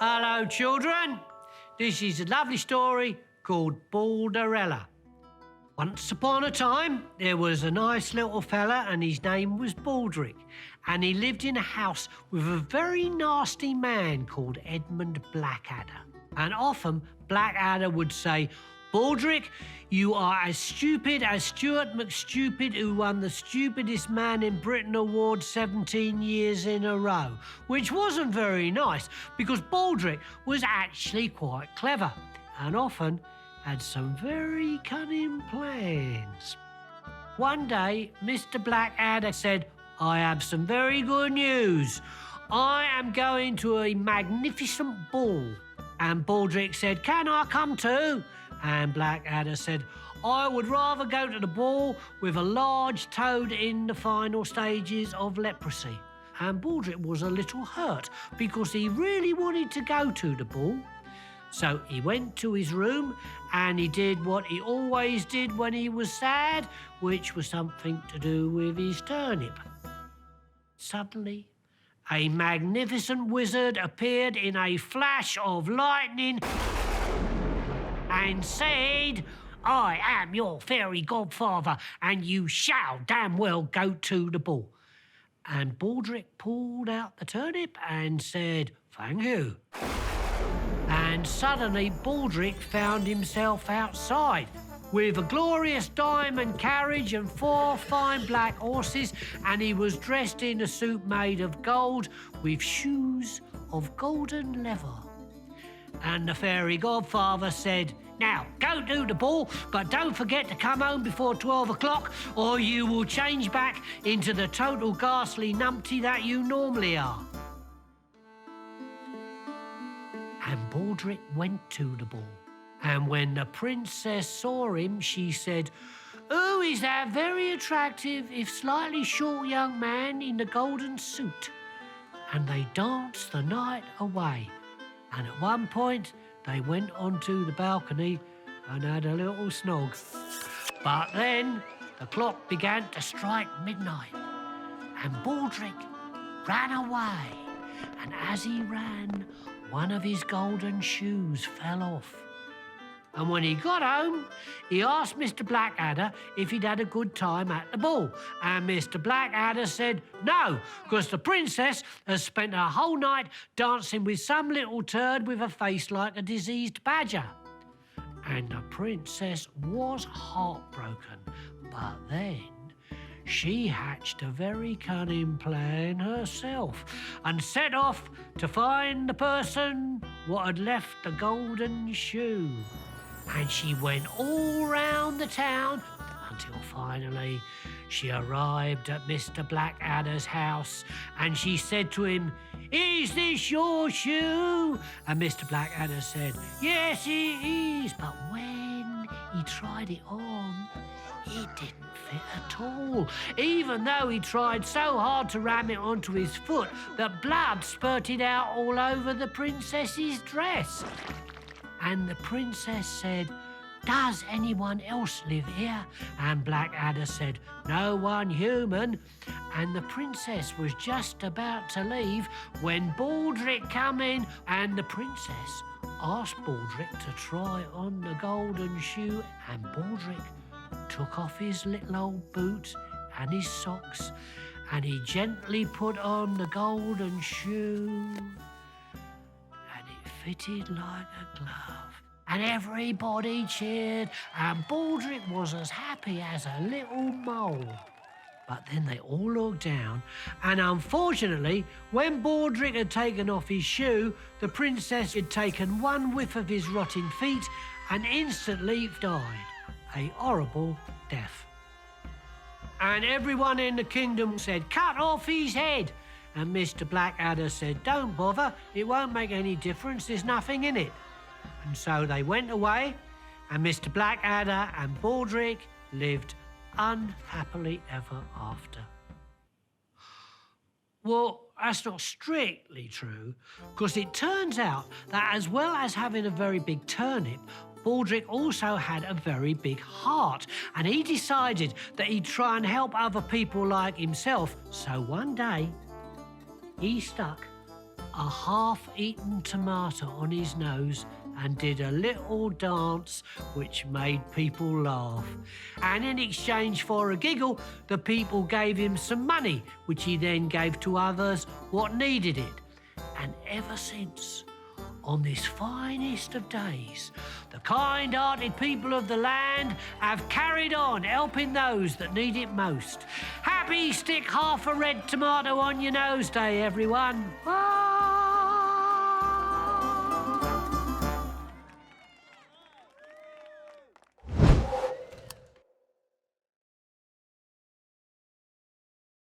Hello, children. This is a lovely story called Balderella. Once upon a time, there was a nice little fella and his name was Baldrick, and he lived in a house with a very nasty man called Edmund Blackadder. And often Blackadder would say, "Baldrick, you are as stupid as Stuart McStupid, who won the Stupidest Man in Britain award 17 years in a row," which wasn't very nice because Baldrick was actually quite clever and often had some very cunning plans. One day, Mr. Blackadder said, "I have some very good news. I am going to a magnificent ball." And Baldrick said, "Can I come too?" And Blackadder said, "I would rather go to the ball with a large toad in the final stages of leprosy." And Baldrick was a little hurt because he really wanted to go to the ball. So he went to his room and he did what he always did when he was sad, which was something to do with his turnip. Suddenly, a magnificent wizard appeared in a flash of lightning and said, "I am your fairy godfather and you shall damn well go to the ball." And Baldrick pulled out the turnip and said, "Thank you." And suddenly Baldrick found himself outside with a glorious diamond carriage and 4 fine black horses, and he was dressed in a suit made of gold with shoes of golden leather. And the fairy godfather said, "Now, go to the ball, but don't forget to come home before 12 o'clock or you will change back into the total ghastly numpty that you normally are." And Baldrick went to the ball. And when the princess saw him, she said, "Who is that very attractive, if slightly short young man in the golden suit?" And they danced the night away. And at one point, they went onto the balcony and had a little snog. But then the clock began to strike midnight, and Baldrick ran away. And as he ran, one of his golden shoes fell off. And when he got home, he asked Mr. Blackadder if he'd had a good time at the ball. And Mr. Blackadder said no, because the princess has spent her whole night dancing with some little turd with a face like a diseased badger. And the princess was heartbroken, but then she hatched a very cunning plan herself and set off to find the person what had left the golden shoe. And she went all round the town until finally she arrived at Mr. Blackadder's house, and she said to him, "Is this your shoe?" And Mr. Blackadder said, "Yes, it is." But when he tried it on, it didn't fit at all, even though he tried so hard to ram it onto his foot that blood spurted out all over the princess's dress. And the princess said, "Does anyone else live here?" And Blackadder said, "No one human." And the princess was just about to leave when Baldrick come in, and the princess asked Baldrick to try on the golden shoe, and Baldrick took off his little old boots and his socks, and he gently put on the golden shoe, and it fitted like a glove. And everybody cheered, and Baldrick was as happy as a little mole. But then they all looked down, and unfortunately, when Baldrick had taken off his shoe, the princess had taken one whiff of his rotting feet and instantly died a horrible death. And everyone in the kingdom said, "Cut off his head." And Mr. Blackadder said, "Don't bother, it won't make any difference, there's nothing in it." And so they went away, and Mr. Blackadder and Baldrick lived unhappily ever after. Well, that's not strictly true, because it turns out that as well as having a very big turnip, Baldrick also had a very big heart, and he decided that he'd try and help other people like himself. So one day, he stuck a half-eaten tomato on his nose and did a little dance which made people laugh. And in exchange for a giggle, the people gave him some money, which he then gave to others what needed it. And ever since, on this finest of days, the kind-hearted people of the land have carried on helping those that need it most. Happy Stick Half a Red Tomato on Your Nose Day, everyone. Bye.